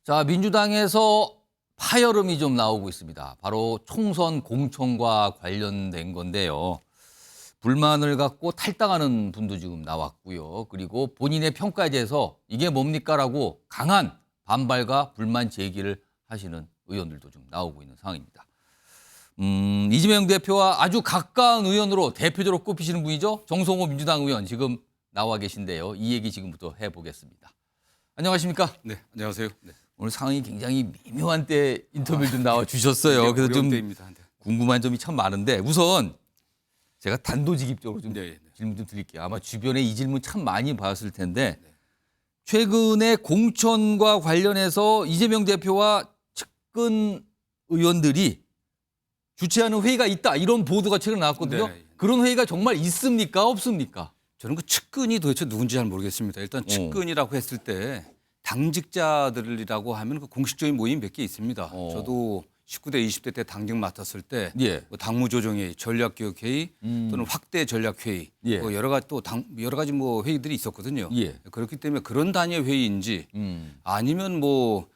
자, 민주당에서 파열음이 좀 나오고 있습니다. 바로 총선 공천과 관련된 건데요. 불만을 갖고 탈당하는 분도 지금 나왔고요. 그리고 본인의 평가에 대해서 이게 뭡니까라고 강한 반발과 불만 제기를 하시는 의원들도 좀 나오고 있는 상황입니다. 이재명 대표와 아주 가까운 의원으로 대표적으로 꼽히시는 분이죠. 정성호 민주당 의원 지금 나와 계신데요. 이 얘기 지금부터 해보겠습니다. 안녕하십니까? 네, 안녕하세요. 네. 오늘 상황이 굉장히 미묘한 때 인터뷰를 좀 나와 주셨어요. 그래서 좀 때입니다. 네. 궁금한 점이 참 많은데 우선 제가 단도직입적으로 좀 네, 네. 질문 좀 드릴게요. 아마 주변에 이 질문 참 많이 받았을 텐데 최근에 공천과 관련해서 이재명 대표와 측근 의원들이 주최하는 회의가 있다 이런 보도가 최근 나왔거든요. 네, 네. 그런 회의가 정말 있습니까? 없습니까? 저는 그 측근이 도대체 누군지 잘 모르겠습니다. 일단 측근이라고 했을 때 당직자들이라고 하면 그 공식적인 모임이 몇 개 있습니다. 저도 19대, 20대 때 당직 맡았을 때 예. 뭐 당무조정회의, 전략기획회의 또는 확대 전략회의 예. 뭐 여러 가지 뭐 회의들이 있었거든요. 예. 그렇기 때문에 그런 단위의 회의인지 아니면 뭐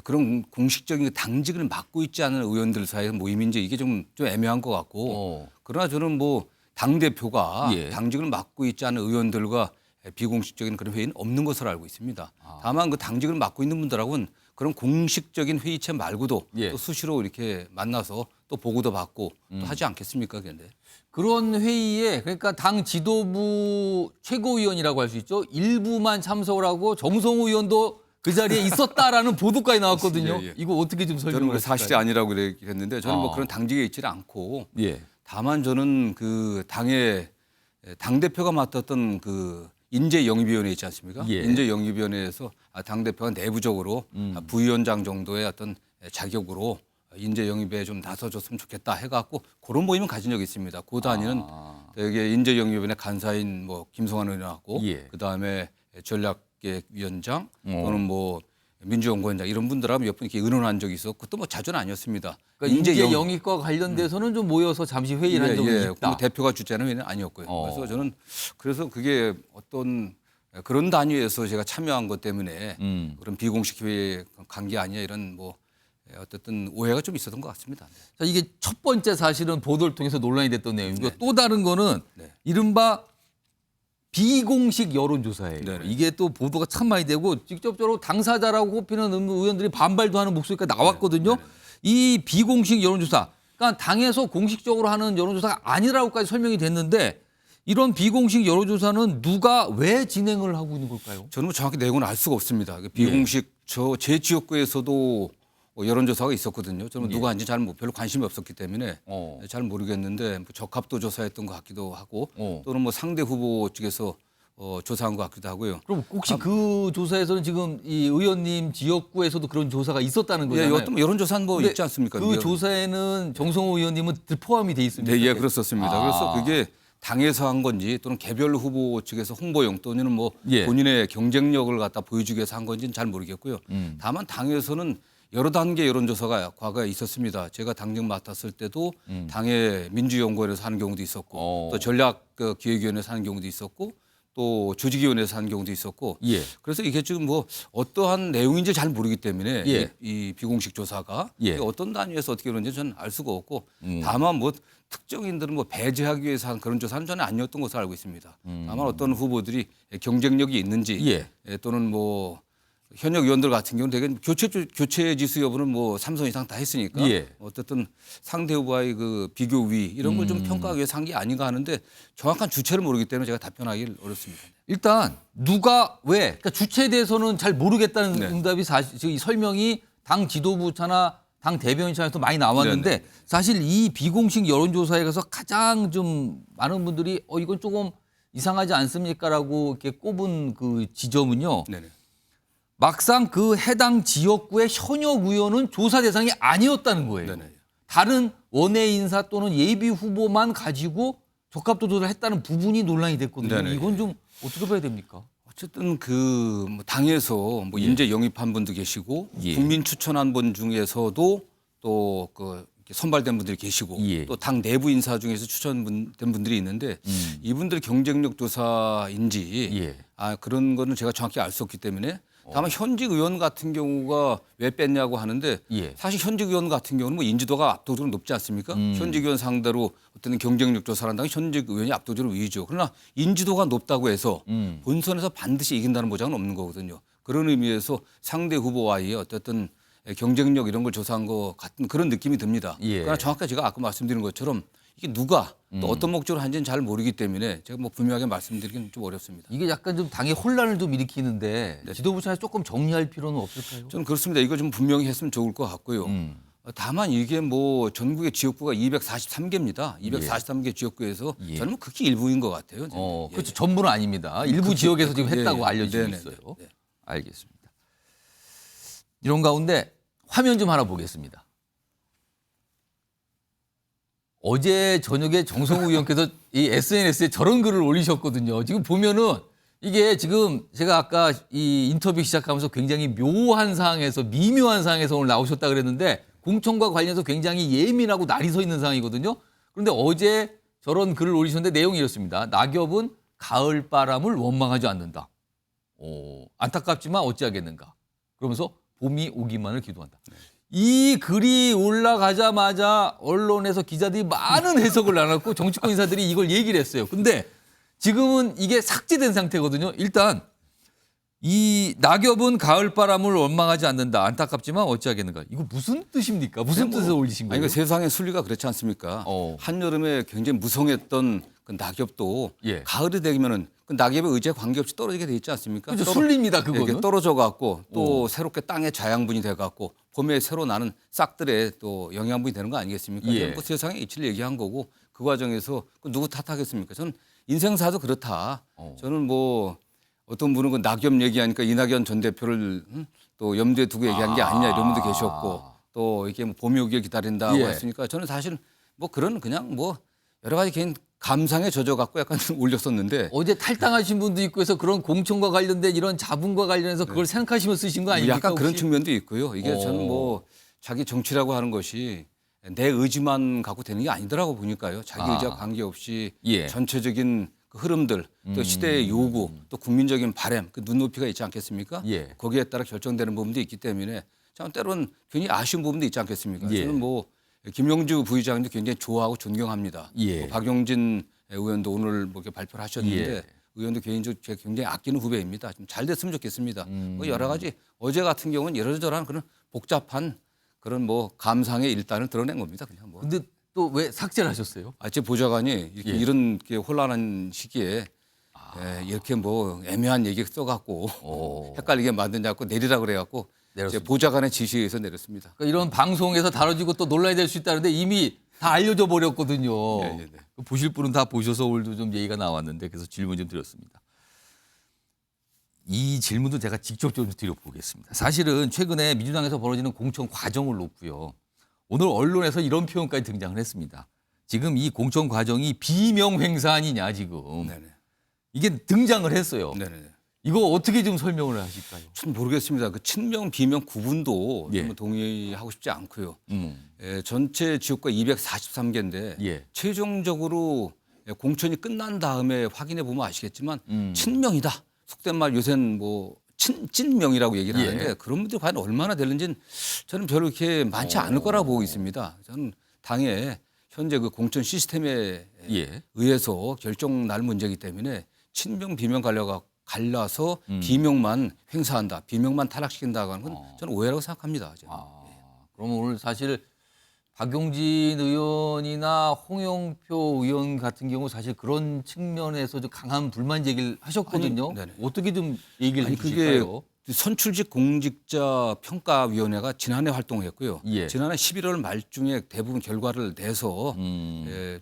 그런 공식적인 당직을 맡고 있지 않은 의원들 사이의 모임인지 이게 좀 애매한 것 같고 그러나 저는 뭐 당대표가 예. 당직을 맡고 있지 않은 의원들과 비공식적인 그런 회의는 없는 것으로 알고 있습니다. 다만 그 당직을 맡고 있는 분들하고는 그런 공식적인 회의체 말고도 예. 또 수시로 이렇게 만나서 또 보고도 받고 또 하지 않겠습니까? 그런데 그런 회의에 그러니까 당 지도부 최고위원이라고 할 수 있죠. 일부만 참석을 하고 정성호 의원도 그 자리에 있었다라는 보도까지 나왔거든요. 예, 예. 이거 어떻게 좀 저는 설명을 그 사실이 아니라고 그랬는데 저는 뭐 그런 당직에 있지는 않고 예. 다만 저는 그 당의 당대표가 맡았던 그 인재영입위원회 있지 않습니까? 예. 인재영입위원회에서 당대표가 내부적으로 부위원장 정도의 어떤 자격으로 인재영입에 좀 나서줬으면 좋겠다 해갖고 그런 모임은 가진 적이 있습니다. 그 단위는 되게 인재영입위원회 간사인 뭐 김성환 의원하고 예. 그다음에 전략기획위원장 또는 뭐 민주연구원장 이런 분들하고 몇 분 이렇게 의논한 적이 있었고 그것도 뭐 자주는 아니었습니다. 그러니까 인재 영입과 관련돼서는 좀 모여서 잠시 회의를 한 적이 있다. 뭐 대표가 주재하는 회의는 아니었고요. 그래서 저는 그래서 그게 어떤 그런 단위에서 제가 참여한 것 때문에 그런 비공식 회의에 간 게 아니냐 이런 뭐 어쨌든 오해가 좀 있었던 것 같습니다. 네. 자, 이게 첫 번째 사실은 보도를 통해서 논란이 됐던 내용이고 네. 또 다른 거는 네. 이른바 비공식 여론조사예요. 네네. 이게 또 보도가 참 많이 되고 직접적으로 당사자라고 꼽히는 의원들이 반발도 하는 목소리가 나왔거든요. 네네. 이 비공식 여론조사, 그러니까 당에서 공식적으로 하는 여론조사가 아니라고까지 설명이 됐는데 이런 비공식 여론조사는 누가 왜 진행을 하고 있는 걸까요? 저는 뭐 정확히 내용은 알 수가 없습니다. 비공식 제 지역구에서도 여론조사가 있었거든요. 저는 누가 한지 별로 관심이 없었기 때문에 잘 모르겠는데 뭐 적합도 조사했던 것 같기도 하고 또는 뭐 상대 후보 측에서 조사한 것 같기도 하고요. 그럼 혹시 그 조사에서는 지금 이 의원님 지역구에서도 그런 조사가 있었다는 예, 거잖아요. 어떤 여론조사는 뭐 근데 있지 않습니까? 그 조사에는 정성호 의원님은 포함이 돼 있습니다. 네, 예, 그렇었습니다. 그래서 그게 당에서 한 건지 또는 개별 후보 측에서 홍보용 또는 뭐 예. 본인의 경쟁력을 갖다 보여주기 위해서 한 건지는 잘 모르겠고요. 다만 당에서는 여러 단계 여론조사가 과거에 있었습니다. 제가 당직 맡았을 때도 당의 민주연구원에서 하는 경우도 있었고 또 전략기획위원회에서 하는 경우도 있었고 또 조직위원회에서 하는 경우도 있었고 예. 그래서 이게 지금 뭐 어떠한 내용인지 잘 모르기 때문에 예. 이 비공식 조사가 예. 이게 어떤 단위에서 어떻게 그런지 저는 알 수가 없고 다만 뭐 특정인들은 뭐 배제하기 위해서 한 그런 조사는 저는 아니었던 것으로 알고 있습니다. 다만 어떤 후보들이 경쟁력이 있는지 예. 또는 뭐 현역 의원들 같은 경우는 되게 교체 지수 여부는 뭐 3선 이상 다 했으니까 예. 어쨌든 상대 후보와의 그 비교 위 이런 걸 좀 평가하기 위해서 한 게 아닌가 하는데 정확한 주체를 모르기 때문에 제가 답변하기 어렵습니다. 일단 누가 왜 그러니까 주체에 대해서는 잘 모르겠다는 네. 응답이 사실 이 설명이 당 지도부 차나 당 대변인 차에서 많이 나왔는데 사실 이 비공식 여론조사에 가서 가장 좀 많은 분들이 이건 조금 이상하지 않습니까라고 이렇게 꼽은 그 지점은요. 네네. 막상 그 해당 지역구의 현역 의원은 조사 대상이 아니었다는 거예요. 네네. 다른 원외 인사 또는 예비 후보만 가지고 적합도 조사를 했다는 부분이 논란이 됐거든요. 네네. 이건 좀 어떻게 봐야 됩니까? 어쨌든 그 뭐 당에서 뭐 인재 영입한 분도 계시고 예. 국민 추천한 분 중에서도 또 그 선발된 분들이 계시고 예. 또 당 내부 인사 중에서 추천된 분들이 있는데 이분들 경쟁력 조사인지 예. 그런 거는 제가 정확히 알 수 없기 때문에 다만 현직 의원 같은 경우가 왜 뺐냐고 하는데 예. 사실 현직 의원 같은 경우는 뭐 인지도가 압도적으로 높지 않습니까? 현직 의원 상대로 어떤 경쟁력 조사를 한다면 현직 의원이 압도적으로 위죠. 그러나 인지도가 높다고 해서 본선에서 반드시 이긴다는 보장은 없는 거거든요. 그런 의미에서 상대 후보와의 어쨌든 경쟁력 이런 걸 조사한 것 같은 그런 느낌이 듭니다. 예. 그러나 정확하게 제가 아까 말씀드린 것처럼 이게 누가 또 어떤 목적으로 하는지는 잘 모르기 때문에 제가 뭐 분명하게 말씀드리기는 좀 어렵습니다. 이게 약간 좀 당의 혼란을 좀 일으키는데 지도부 차에서 조금 정리할 필요는 없을까요? 저는 그렇습니다. 이거 좀 분명히 했으면 좋을 것 같고요. 다만 이게 뭐 전국의 지역구가 243개입니다. 243개 지역구에서 예. 저는 뭐 극히 일부인 것 같아요. 그렇죠. 전부는 아닙니다. 일부 지역에서 지금 했다고 예. 알려지고 네네. 있어요. 네. 알겠습니다. 이런 가운데 화면 좀 하나 보겠습니다. 어제 저녁에 정성우 의원께서 이 SNS에 저런 글을 올리셨거든요. 지금 보면은 이게 지금 제가 아까 이 인터뷰 시작하면서 굉장히 묘한 상황에서 미묘한 상황에서 오늘 나오셨다 그랬는데 공천과 관련해서 굉장히 예민하고 날이 서 있는 상황이거든요. 그런데 어제 저런 글을 올리셨는데 내용이 이렇습니다. 낙엽은 가을 바람을 원망하지 않는다. 안타깝지만 어찌하겠는가. 그러면서 봄이 오기만을 기도한다. 이 글이 올라가자마자 언론에서 기자들이 많은 해석을 나눴고 정치권 인사들이 이걸 얘기를 했어요. 근데 지금은 이게 삭제된 상태거든요. 일단 이 낙엽은 가을 바람을 원망하지 않는다. 안타깝지만 어찌하겠는가. 이거 무슨 뜻입니까? 무슨 뜻에서 올리신 아니 거예요? 그 세상의 순리가 그렇지 않습니까? 한여름에 굉장히 무성했던 그 낙엽도 예. 가을이 되면은 그 낙엽의 의지에 관계없이 떨어지게 돼 있지 않습니까? 그렇죠. 순리입니다. 이게 그거는. 떨어져 갖고 또 새롭게 땅에 자양분이 돼 갖고 봄에 새로 나는 싹들의 또 영양분이 되는 거 아니겠습니까? 예. 뭐 세상의 이치를 얘기한 거고 그 과정에서 누구 탓하겠습니까? 저는 인생사도 그렇다. 저는 뭐 어떤 분은 그 낙엽 얘기하니까 이낙연 전 대표를 또 염두에 두고 얘기한 게 아니냐 이런 분도 계셨고 또 이렇게 뭐 봄이 오길 기다린다고 예. 했으니까 저는 사실 뭐 그런 그냥 뭐 여러 가지 개인 감상에 젖어 갖고 약간 올렸었는데 어제 탈당하신 분도 있고 해서 그런 공천과 관련된 이런 자분과 관련해서 그걸 생각하시면 쓰신 거 아닙니까? 약간 그런 혹시? 측면도 있고요. 이게 저는 뭐 자기 정치라고 하는 것이 내 의지만 갖고 되는 게 아니더라고 보니까요. 자기 의지와 관계없이 예. 전체적인 그 흐름들 또 시대의 요구 또 국민적인 바람 그 눈높이가 있지 않겠습니까? 예. 거기에 따라 결정되는 부분도 있기 때문에 참 때로는 괜히 아쉬운 부분도 있지 않겠습니까? 예. 저는 뭐 김영주 부의장님도 굉장히 좋아하고 존경합니다. 예. 뭐 박용진 의원도 오늘 뭐 이렇게 발표를 하셨는데 예. 의원도 개인적으로 제가 굉장히 아끼는 후배입니다. 좀 잘 됐으면 좋겠습니다. 뭐 여러 가지 어제 같은 경우는 이러저러한 그런 복잡한 그런 뭐 감상의 일단을 드러낸 겁니다. 그냥 뭐. 근데 또 왜 삭제를 하셨어요? 제 보좌관이 이렇게 예. 이런 게 혼란한 시기에 이렇게 뭐 애매한 얘기 써갖고 헷갈리게 만드냐고 내리라 그래갖고 제 내렸습니다. 보좌관의 지시에 의해서 내렸습니다. 그러니까 이런 방송에서 다뤄지고 또 논란이 될 수 있다는데 이미 다 알려져 버렸거든요. 네. 보실 분은 다 보셔서 오늘도 좀 얘기가 나왔는데 그래서 질문 좀 드렸습니다. 이 질문도 제가 직접 좀 드려보겠습니다. 사실은 최근에 민주당에서 벌어지는 공천 과정을 놓고요. 오늘 언론에서 이런 표현까지 등장을 했습니다. 지금 이 공천 과정이 비명 행사 아니냐 지금. 네네. 이게 등장을 했어요. 네네. 이거 어떻게 좀 설명을 하실까요? 참 모르겠습니다. 그 친명 비명 구분도 예. 너무 동의하고 싶지 않고요. 음. 전체 지역구가 243개인데 예. 최종적으로 공천이 끝난 다음에 확인해 보면 아시겠지만 친명이다. 속된 말 요새는 뭐 찐명이라고 얘기를 예. 하는데 그런 분들이 과연 얼마나 되는지는 저는 별로 이렇게 많지 않을 거라고 보고 있습니다. 저는 당의 현재 그 공천 시스템에 예. 의해서 결정 날 문제이기 때문에 친명 비명 갈라서 비명만 행사한다, 비명만 타락시킨다고 하는 건 저는 오해라고 생각합니다. 저는. 그럼 오늘 사실 박용진 의원이나 홍영표 의원 같은 경우 사실 그런 측면에서 좀 강한 불만 제기를 하셨거든요. 아니, 네네. 어떻게 좀 얘기를 아니 그게 해주실까요? 선출직 공직자 평가위원회가 지난해 활동했고요. 예. 지난해 11월 말중에 대부분 결과를 내서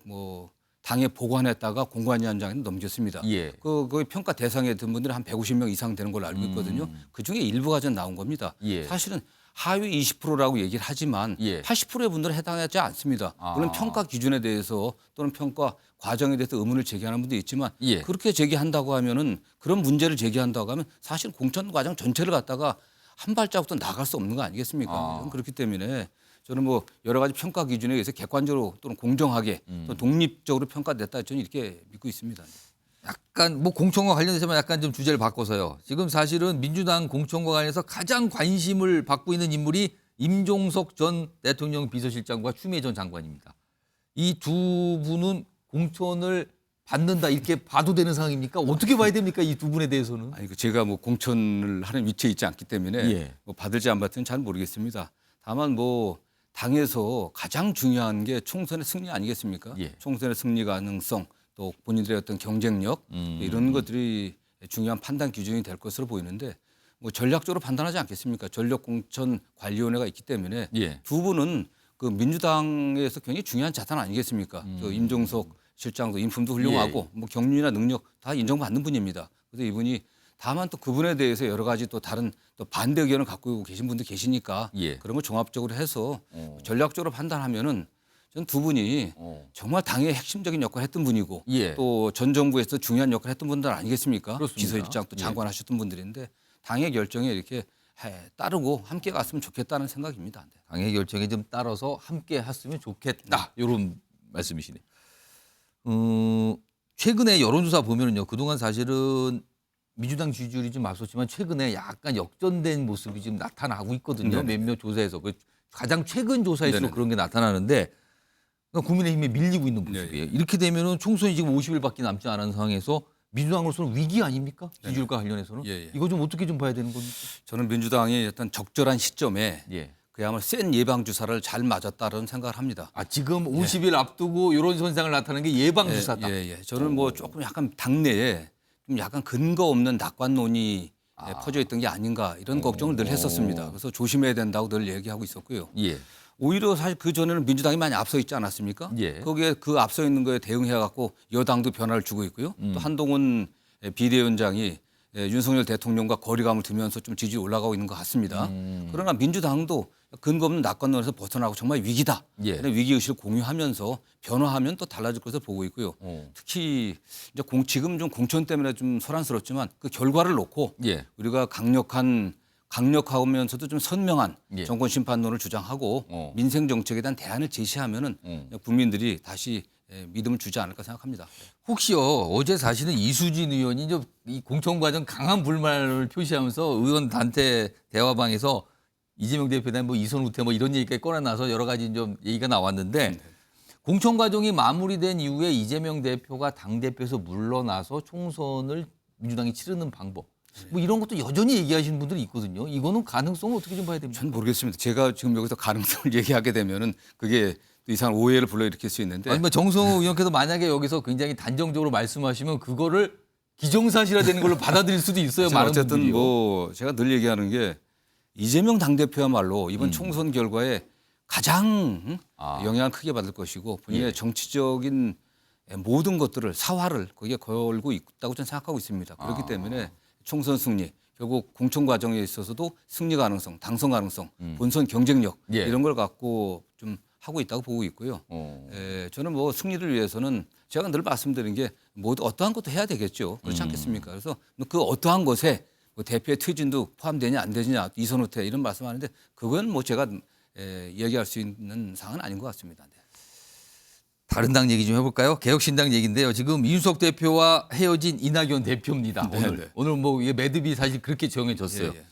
뭐 당에 보관했다가 공관위원장에 넘겼습니다. 예. 그 평가 대상에 든 분들은 한 150명 이상 되는 걸로 알고 있거든요. 그 중에 일부가 좀 나온 겁니다. 예. 사실은 하위 20%라고 얘기를 하지만 예. 80%의 분들은 해당하지 않습니다. 물론 평가 기준에 대해서 또는 평가 과정에 대해서 의문을 제기하는 분도 있지만 예. 그렇게 제기한다고 하면은 그런 문제를 제기한다고 하면 사실 공천 과정 전체를 갖다가 한 발자국도 나갈 수 없는 거 아니겠습니까? 그렇기 때문에 저는 뭐 여러 가지 평가 기준에 의해서 객관적으로 또는 공정하게 또 독립적으로 평가됐다 저는 이렇게 믿고 있습니다. 약간 뭐 공천과 관련해서만 약간 좀 주제를 바꿔서요. 지금 사실은 민주당 공천과 관련해서 가장 관심을 받고 있는 인물이 임종석 전 대통령 비서실장과 추미애 전 장관입니다. 이 두 분은 공천을 받는다 이렇게 봐도 되는 상황입니까? 어떻게 봐야 됩니까? 이 두 분에 대해서는. 아니, 제가 뭐 공천을 하는 위치에 있지 않기 때문에 예. 뭐 받을지 안 받을지는 잘 모르겠습니다. 다만 뭐 당에서 가장 중요한 게 총선의 승리 아니겠습니까? 예. 총선의 승리 가능성 또 본인들의 어떤 경쟁력 이런 것들이 중요한 판단 기준이 될 것으로 보이는데 뭐 전략적으로 판단하지 않겠습니까? 전력공천관리위원회가 있기 때문에 예. 두 분은 그 민주당에서 굉장히 중요한 자산 아니겠습니까? 저 임종석 실장도 인품도 훌륭하고 뭐 경륜이나 능력 다 인정받는 분입니다. 그래서 이분이 다만 또 그분에 대해서 여러 가지 또 다른 또 반대 의견을 갖고 계신 분도 계시니까 예. 그런 걸 종합적으로 해서 전략적으로 판단하면은 전 두 분이 정말 당의 핵심적인 역할을 했던 분이고 예. 또 전 정부에서 중요한 역할을 했던 분들 아니겠습니까? 그렇습니다. 비서실장 또 장관 하셨던 분들인데 당의 결정에 이렇게 따르고 함께 갔으면 좋겠다는 생각입니다. 네. 당의 결정에 좀 따라서 함께 했으면 좋겠다. 이런 말씀이시네. 최근에 여론조사 보면은요. 그동안 사실은 민주당 지지율이 좀 앞섰지만 최근에 약간 역전된 모습이 지금 나타나고 있거든요. 네네. 몇몇 조사에서. 가장 최근 조사일수록 네네. 그런 게 나타나는데 그러니까 국민의힘에 밀리고 있는 모습이에요. 이렇게 되면은 총선이 지금 50일밖에 남지 않은 상황에서 민주당으로서는 위기 아닙니까? 지지율과 관련해서는. 예, 예. 이거 좀 어떻게 좀 봐야 되는 겁니까? 저는 민주당이 어떤 적절한 시점에 예. 그야말로 센 예방 주사를 잘 맞았다는 생각을 합니다. 아, 지금 50일 앞두고 이런 현상을 나타내는 게 예방주사다. 예. 저는 뭐 조금 약간 당내에 좀 약간 근거 없는 낙관론이 퍼져 있던 게 아닌가 이런 걱정을 늘 했었습니다. 그래서 조심해야 된다고 늘 얘기하고 있었고요. 예. 오히려 사실 그 전에는 민주당이 많이 앞서 있지 않았습니까? 예. 거기에 그 앞서 있는 거에 대응해 갖고 여당도 변화를 주고 있고요. 또 한동훈 비대위원장이 윤석열 대통령과 거리감을 두면서 좀 지지율이 올라가고 있는 것 같습니다. 그러나 민주당도 근거 없는 낙관론에서 벗어나고 정말 위기다. 예. 위기 의식을 공유하면서 변화하면 또 달라질 것을 보고 있고요. 특히 이제 지금 좀 공천 때문에 좀 소란스럽지만 그 결과를 놓고 예. 우리가 강력하면서도 좀 선명한 예. 정권 심판론을 주장하고 민생 정책에 대한 대안을 제시하면은 국민들이 다시 믿음을 주지 않을까 생각합니다. 혹시요 어제 사실은 이수진 의원이 이제 이 공천 과정 강한 불만을 표시하면서 의원 단체 대화방에서 이재명 대표에 대한 뭐 이선 후퇴 뭐 이런 얘기까지 꺼내놔서 여러 가지 좀 얘기가 나왔는데 공천 과정이 마무리된 이후에 이재명 대표가 당 대표에서 물러나서 총선을 민주당이 치르는 방법 뭐 이런 것도 여전히 얘기하시는 분들이 있거든요. 이거는 가능성은 어떻게 좀 봐야 됩니까? 전 모르겠습니다. 제가 지금 여기서 가능성을 얘기하게 되면은 그게 또 이상한 오해를 불러일으킬 수 있는데 아니 뭐 정성호 의원께서 만약에 여기서 굉장히 단정적으로 말씀하시면 그거를 기정사실화되는 걸로 받아들일 수도 있어요. 많은 어쨌든 분들이요. 뭐 제가 늘 얘기하는 게 이재명 당대표야말로 이번 총선 결과에 가장 영향을 크게 받을 것이고 본인의 정치적인 모든 것들을 사활을 거기에 걸고 있다고 저는 생각하고 있습니다. 그렇기 때문에 총선 승리 결국 공천 과정에 있어서도 승리 가능성, 당선 가능성, 본선 경쟁력 예. 이런 걸 갖고 좀 하고 있다고 보고 있고요. 저는 뭐 승리를 위해서는 제가 늘 말씀드린 게 모두 어떠한 것도 해야 되겠죠. 그렇지 않겠습니까? 그래서 그 어떠한 것에 뭐 대표의 퇴진도 포함되냐 안 되느냐 이선 후퇴 이런 말씀하는데 그건 뭐 제가 얘기할 수 있는 사항은 아닌 것 같습니다. 네. 다른 당 얘기 좀 해볼까요? 개혁신당 얘기인데요. 지금 이준석 대표와 헤어진 이낙연 대표입니다. 네. 오늘 뭐 이게 매듭이 사실 그렇게 정해졌어요. 예.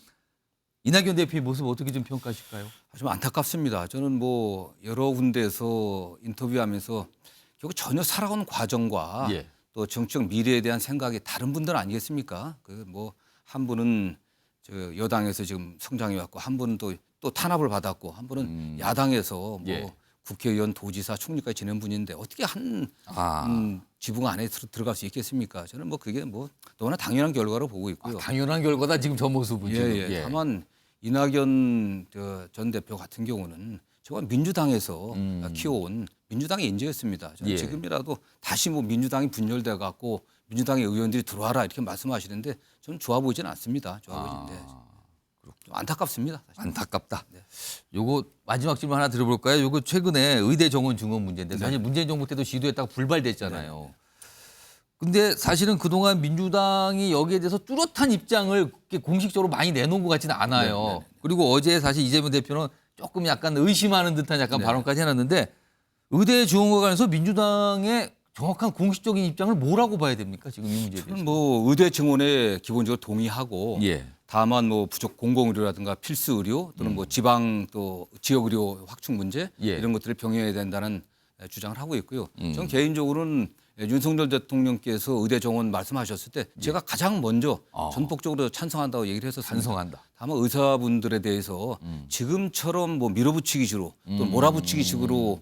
이낙연 대표의 모습 어떻게 좀 평가하실까요? 좀 안타깝습니다. 저는 뭐 여러 군데에서 인터뷰하면서 결국 전혀 살아온 과정과 예. 또 정치적 미래에 대한 생각이 다른 분들 아니겠습니까? 그 뭐 한 분은 저 여당에서 지금 성장해 왔고 한 분은 또 탄압을 받았고 한 분은 야당에서 뭐 예. 국회의원, 도지사, 총리까지 지낸 분인데 어떻게 한 지붕 안에 들어갈 수 있겠습니까? 저는 뭐 그게 뭐 너무나 당연한 결과로 보고 있고요. 당연한 결과다 지금 저 모습은 지금. 예. 다만 이낙연 전 대표 같은 경우는 정말 민주당에서 키워온 민주당의 인재였습니다. 저는 예. 지금이라도 다시 뭐 민주당이 분열돼 갖고 민주당의 의원들이 들어와라 이렇게 말씀하시는데 저는 좋아 보이지는 않습니다. 좋아 보이는데 좀 안타깝습니다. 사실. 안타깝다. 요거 마지막 질문 하나 들어볼까요? 요거 최근에 의대 정원 증원 문제인데 사실 문재인 정부 때도 시도했다가 불발됐잖아요. 근데 사실은 그동안 민주당이 여기에 대해서 뚜렷한 입장을 이렇게 공식적으로 많이 내놓은 것 같지는 않아요. 그리고 어제 사실 이재명 대표는 조금 약간 의심하는 듯한 약간 발언까지 해놨는데 의대 지원과 관해서 민주당의 정확한 공식적인 입장을 뭐라고 봐야 됩니까? 지금 이 문제에 대해서. 저는 뭐 의대 증원에 기본적으로 동의하고 예. 다만 뭐 부족 공공의료라든가 필수 의료 또는 뭐 지방 또 지역 의료 확충 문제 예. 이런 것들을 병행해야 된다는 주장을 하고 있고요. 저는 개인적으로는 윤석열 대통령께서 의대 정원 말씀하셨을 때 제가 가장 먼저 전폭적으로 찬성한다고 얘기를 했었습니다. 찬성한다. 다만 의사분들에 대해서 지금처럼 뭐 밀어붙이기식으로 또 몰아붙이기식으로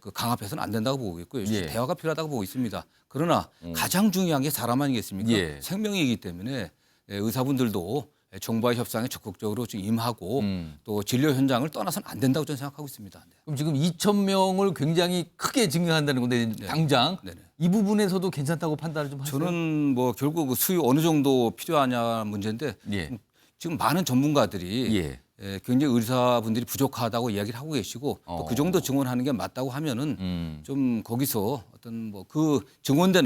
그 강압해서는 안 된다고 보고 있고요. 예. 대화가 필요하다고 보고 있습니다. 그러나 가장 중요한 게 사람 아니겠습니까? 예. 생명이기 때문에 의사분들도 정부와의 협상에 적극적으로 좀 임하고 또 진료 현장을 떠나서는 안 된다고 저는 생각하고 있습니다. 네. 그럼 지금 2,000명을 굉장히 크게 증가한다는 건데 당장 네네. 이 부분에서도 괜찮다고 판단을 좀 하세요? 저는 뭐 결국 그 수요 어느 정도 필요하냐 문제인데 예. 지금 많은 전문가들이 예. 굉장히 의사분들이 부족하다고 이야기를 하고 계시고 또 그 정도 증원하는 게 맞다고 하면은 좀 거기서 어떤 뭐 그 증원된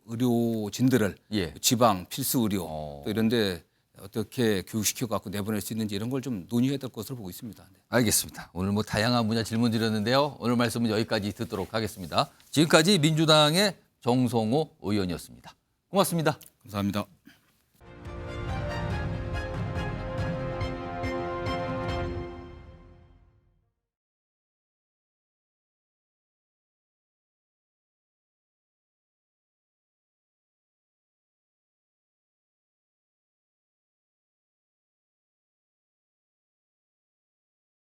의료진들을 예. 지방 필수 의료 또 이런데 어떻게 교육시켜 갖고 내보낼 수 있는지 이런 걸 좀 논의해야 될 것으로 보고 있습니다. 네. 알겠습니다. 오늘 뭐 다양한 분야 질문 드렸는데요. 오늘 말씀은 여기까지 듣도록 하겠습니다. 지금까지 민주당의 정성호 의원이었습니다. 고맙습니다. 감사합니다.